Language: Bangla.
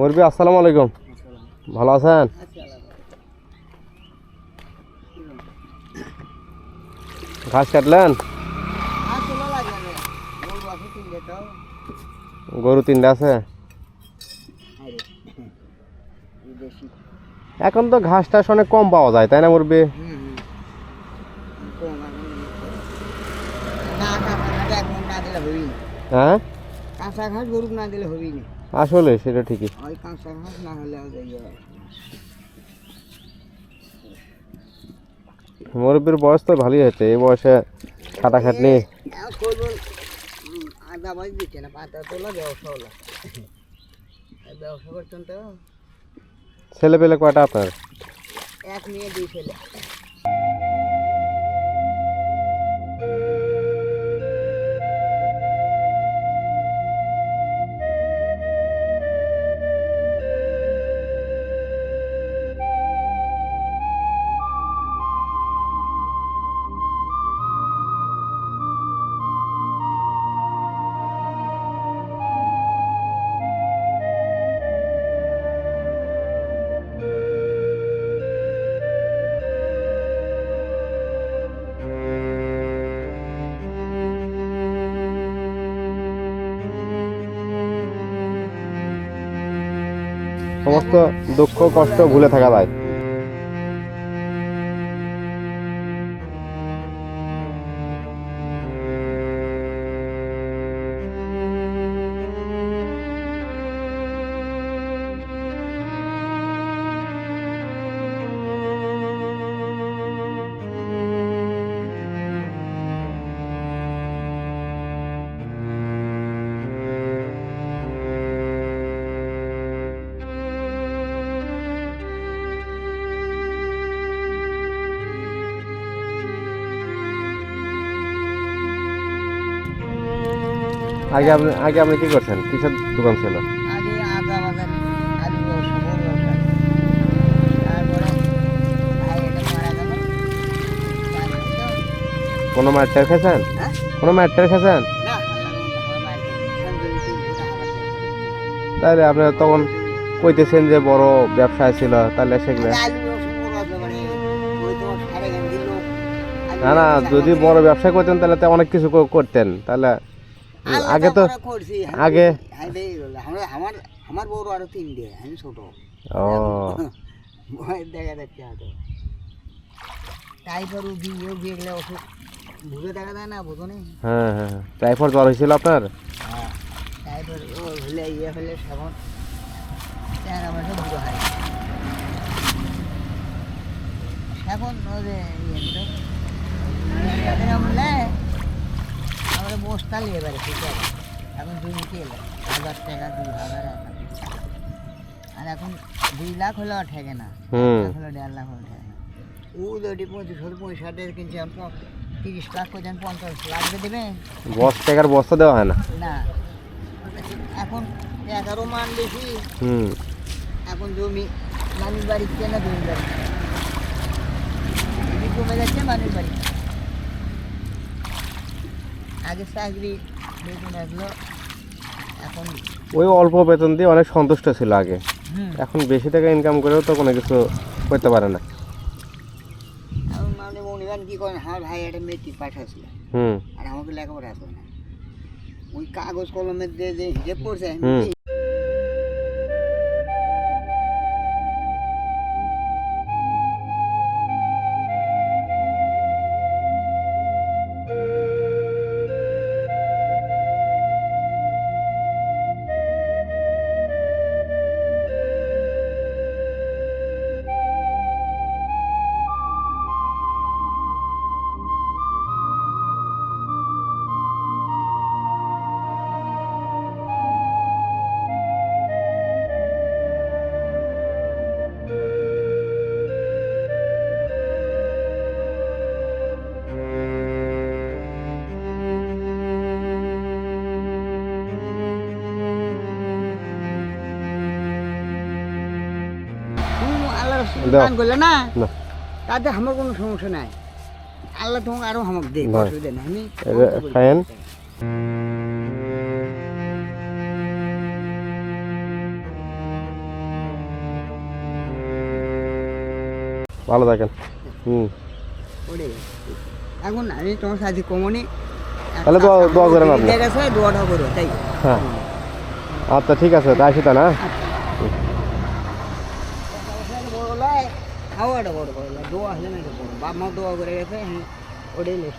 মুরব্বী আসসালামু আলাইকুম। ভালো আছেন? ঘাস কাটলেন? গরু তিনটা আছে। এখন তো ঘাস টাস অনেক কম পাওয়া যায়, তাই না মুরব্বী? হ্যাঁ, কাঁচা ঘাস গরু না দিলে হবেই না। আসলে সেটা ঠিকই। ওই কাঁচা ঘাস না হলে মুরব্বীর বয়স তো ভালোই হয়েছে, এই বয়সে খাটাখাটনি। আদা বাজ দিচ্ছে না, পাতা তোলা ব্যবসা হলো, ব্যবসা করছেন তো। ছেলে পেলে কয়টা আপনার? এক মেয়ে দুই ছেলে। সমস্ত দুঃখ কষ্ট ভুলে থাকা যায়। আগে আপনি কি করছেন? কিসের দোকান ছিল? আগে আদা বাগান, আলু ব্যবসা, বড় ব্যবসা। তারপরে ভাই এটা মারা গেল। কোনো মায়ের টের খেয়েছেন? হ্যাঁ, কোনো মায়ের টের খেয়েছেন? না আমার বাড়িতে সঞ্জয় 300 টাকা পাচ্ছে। তাহলে আপনারা তখন কইতেছেন যে বড় ব্যবসায় ছিল, তাহলে সেগুলো আলু ব্যবসা বড় আছে, মানে ওই তোমার সাড়ে গান দিল। না না, যদি বড় ব্যবসা করতেন তাহলে তো অনেক কিছু করতেন। তাহলে আগে তো আগে আমার আমার বড় আরো 3টে, আমি ছোট। ও ভয় দেখা যাচ্ছে হয়তো। টাইফয়েড রোগী এগুলো ওষুধ ভুলে দেখা যায় না, বোঝো নি? হ্যাঁ হ্যাঁ, টাইফয়েড জ্বর হয়েছিল আপনার? হ্যাঁ, টাইফয়েড হলে হলে সেমন আমার সব বুড়ো হয়। এখন ওই যে আমরা বস্তা নিয়ে বেড়েছি, এখন জমিতে এলো 1000 টাকা, 2000 আর এখন 2 লাখ হলেও ঠেকে না, 1 লাখ হলো 1.5 লাখ হলে ঠেকে না। ও যদি 35-65 কিনছে, 30 লাখ করে 50 লাখ দেবে। টাকার বস্তা দেওয়া হয় না। না, এখন 11 মান বেশি। এখন জমি মানুষ বাড়ি কেনা, জমি বাড়ি কমে যাচ্ছে, মানুষ বাড়ি। আগে চাকরি বেতন আসলো, এখন ওই অল্প বেতন দিয়ে অনেক সন্তুষ্ট ছিল আগে। এখন বেশি টাকা ইনকাম করেও তো কোনো কিছু করতে পারে না। এখন মানে মনিবান কি করেন, আমার ভাই একটা মেট্রিক পাঠাচ্ছিল, আর আমাকে লেখাপড়া আসবে না। ওই কাগজ কলমের দিয়ে যে হিসেব করছে, দান করলে না, তাতে আমার কোনো সমস্যা নাই। আল্লাহ তোমাকে আরো আমাকে দেখ, অসুবিধা নেই। আমি খায়েন। ভালো থাকেন। হুম, ওরে এখন আমি তোমার সাথে কমনি তাহলে দোয়া করেন আপনি। গেছে দোয়াটা করো তাই হ্যাঁ আচ্ছা ঠিক আছে, তাই আসি তা না। খাওয়াটা বড় করো দোয়া হলে না বড় বাপ মা দোয়া করে গেছে ওটাই লেখ